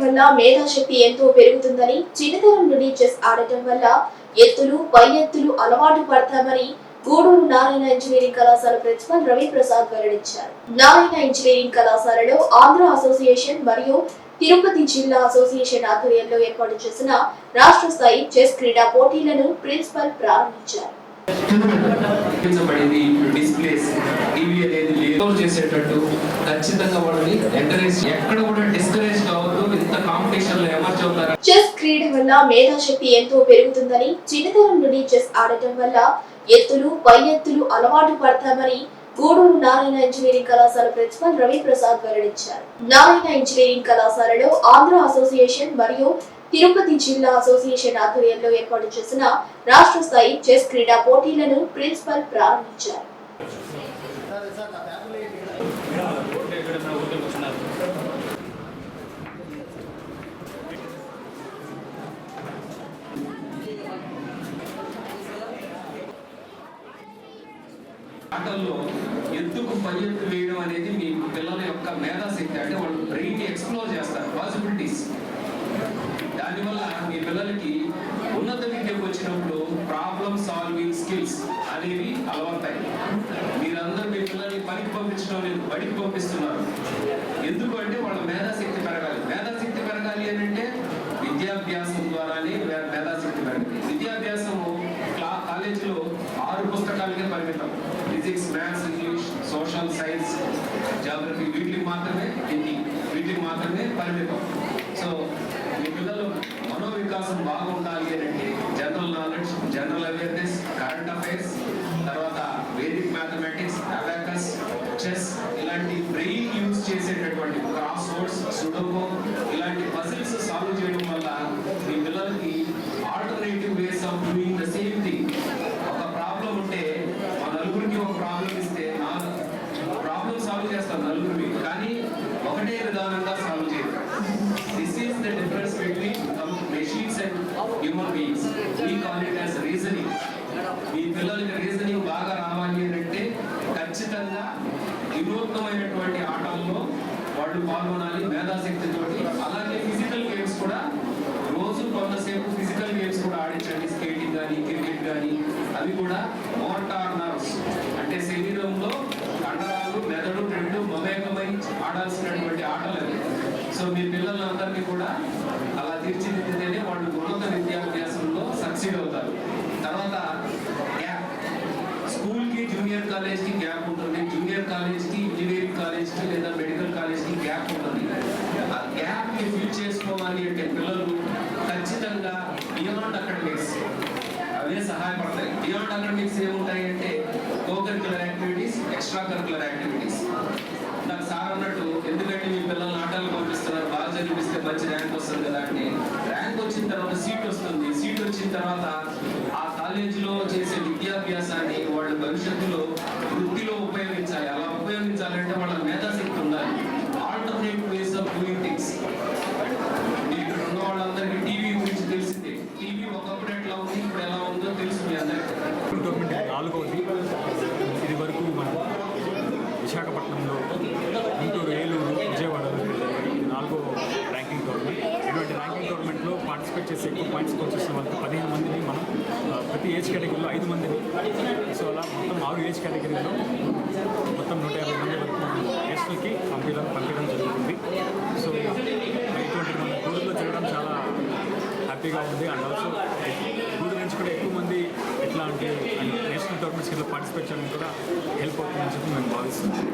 వల్ల మేధాశక్తి ఎంతో పెరుగుతుందని, చిన్నతనం నుండి చెస్ ఆడటం వల్ల ఎత్తులు పై ఎత్తులు అలవాటు పడతామని గూడూరు నారాయణ ఇంజనీరింగ్ కళాశాల ప్రిన్సిపల్ రవి ప్రసాద్ వెల్లడించారు. నారాయణ ఇంజనీరింగ్ కళాశాలలో ఆంధ్ర అసోసియేషన్ మరియు తిరుపతి జిల్లా అసోసియేషన్ ఆధ్వర్యంలో ఏర్పాటు చేసిన రాష్ట్ర స్థాయి చెస్ క్రీడా పోటీలను ప్రిన్సిపల్ ప్రారంభించారు. చేసేటట్టు ఖచ్చితంగా వాళ్ళని ఎంకరేజ్ ఎక్కడ కూడా డిస్కరేజ్ కావద్దు. ఇంత కాంపిటీషన్ లో ఎమర్జ్ అవుతారు. చెస్ క్రీడ వల్ల మేధాశక్తి ఎంతో పెరుగుతుందని, చిన్నతనం నుండి చెస్ ఆడటం వల్ల ఎత్తులు పై ఎత్తులు అలవాటు పడతామని గూడూరు నారాయణ ఇంజనీరింగ్ కళాశాల ప్రిన్సిపల్ రవి ప్రసాద్ వెల్లడించారు. నారాయణ ఇంజనీరింగ్ కళాశాలలో ఆంధ్ర అసోసియేషన్ మరియు తిరుపతి జిల్లా అసోసియేషన్ ఆధ్వర్యంలో ఏర్పాటు చేసిన రాష్ట్ర స్థాయి చెస్ క్రీడా పోటీలను ప్రిన్సిపల్ ప్రారంభించారు. ఆటల్లో ఎత్తుకు పై ఎత్తు వేయడం అనేది మీ పిల్లల యొక్క మేధాశక్తి, అంటే వాళ్ళు బ్రెయిన్ ని ఎక్స్ప్లోర్ చేస్తారు, పాసిబిలిటీస్. దానివల్ల మీ పిల్లలకి ఉన్నత విద్యకు వచ్చినప్పుడు ప్రాబ్లమ్ సాల్వింగ్ స్కిల్స్ అనేవి అలవడతాయి. మీరందరూ మీ పిల్లల్ని పనికి పంపించడం లేదు, బడికి పంపిస్తున్నారు. ఎందుకు అంటే వాళ్ళ మేధాశక్తి పెరగాలి. మేధాశక్తి పెరగాలి అని అంటే విద్యాభ్యాసం ద్వారానే మేధాశక్తి పెరగాలి. విద్యాభ్యాసము కాలేజీలో 6 పుస్తకాలకే పరిమితం. Physics, maths, English, social science, geography, వీటికి మాత్రమే హిందీ, వీటికి మాత్రమే పరిమితం. సో మీ పిల్లలు మనోవికాసం బాగుండాలి అంటే general knowledge, general awareness, current affairs, తర్వాత వేదిక్ మ్యాథమెటిక్స్, అబాకస్, చెస్, ఇలాంటి బ్రెయిన్ యూజ్ చేసేటటువంటి క్రాస్ వర్డ్స్, సుడోకో, ఇలాంటి పజిల్స్ సాల్వ్ చేయడం వల్ల మీ పిల్లలకి alternative ways of doing the same thing. ఒక ప్రాబ్లం ఉంటే మా నలుగురికి ఒక ప్రాబ్లం ఇస్తే ప్రాబ్లం సాల్వ్ చేస్తాం నలుగురివి, కానీ ఒకటే విధానంగా సాల్వ్ చేయరు. This is the difference between machines and human beings. We call it as reasoning. మీ పిల్లలకి రీజనింగ్ బాగా రావాలి అంటే ఖచ్చితంగా వినూత్నమైనటువంటి ఆటల్లో వాళ్ళు పాల్గొనాలి మేధాశక్తితోటి. అలాగే ఫిజికల్ గేమ్స్ కూడా రోజు కొంతసేపు ఫిజికల్ గేమ్స్ కూడా ఆడించండి. స్కేటింగ్ కానీ, క్రికెట్ కానీ, అవి కూడా మోటార్ నర్వ్స్, అంటే శరీరంలో కండరాలు, మెదడు రెండు మమేకమై ఆడాల్సినటువంటి ఆటలు అవి. సో మీ పిల్లలందరినీ కూడా అలా తీర్చిదిద్దితేనే వాళ్ళు ఉన్నత విద్యాభ్యాసంలో సక్సీడ్ అవుతారు. తర్వాత గ్యాప్, స్కూల్కి జూనియర్ కాలేజ్కి గ్యాప్ ఉంటుంది, జూనియర్ కాలేజ్కి ఇంజనీరింగ్ కాలేజ్కి లేదా మెడికల్ కాలేజ్కి గ్యాప్ ఉంటుంది. ఆ గ్యాప్ని ఫిల్ చేసుకోవాలి అంటే పిల్లలు ఖచ్చితంగా బియాండ్ అకాడమిక్స్ అవే సహాయపడతాయి. బియాండ్ అకాడమిక్స్ ఏముంటాయి అంటే co-curricular activities, extra curricular activities. నాకు సార్ అన్నట్టు, ఎందుకంటే మీ పిల్లల్ని ఆటలు పంపిస్తున్నారు, బాగా చదివిస్తే మంచి ర్యాంక్ వస్తుంది కదా అంటే, ర్యాంక్ వచ్చిన తర్వాత సీట్ వస్తుంది. సీట్ వచ్చిన తర్వాత ఆ కాలేజీలో చేసే విద్యాభ్యాసాన్ని వాళ్ళ భవిష్యత్తులో వృత్తిలో ఉపయోగించాలి. అలా ఉపయోగించాలంటే వాళ్ళ మేధాశక్తి ఉండాలి. Alternative ways of doing things. ఇక్కడ ఉన్న వాళ్ళందరికీ టీవీ గురించి తెలిసిందే. టీవీ ఒకప్పుడు ఎట్లా ఉంది, ఇప్పుడు ఎలా ఉందో తెలుసు మీ అందరికీ. నాలుగవది, ఇది వరకు మనం విశాఖపట్నంలో, గుంటూరు, ఏలూరు, విజయవాడలో 4వ ర్యాంకింగ్ టోర్నమెంట్. ఇటువంటి ర్యాంకింగ్ టోర్నమెంట్లో పార్టిసిపేట్ చేసే ఎక్కువ పాయింట్స్ స్కోర్ చేసిన వాళ్ళకి 15 మందిని మనం ప్రతి ఏజ్ కేటగిరీలో 5 మందిని, సో అలా మొత్తం 6 ఏజ్ కేటగిరీలో మొత్తం 150 మంది వరకు నేషనల్కి పంపించడం జరుగుతుంది. సో ఇటువంటి మన గూడూరులో జరగడం చాలా హ్యాపీగా ఉంది. అండ్ ఆల్సో గూడూరు నుంచి కూడా ఎక్కువ మంది ఎట్లా అంటే నేషనల్ టోర్నమెంట్స్కి పార్టిసిపేట్ చేయడానికి కూడా హెల్ప్ అవుతుందని చెప్పి మేము భావిస్తున్నాం.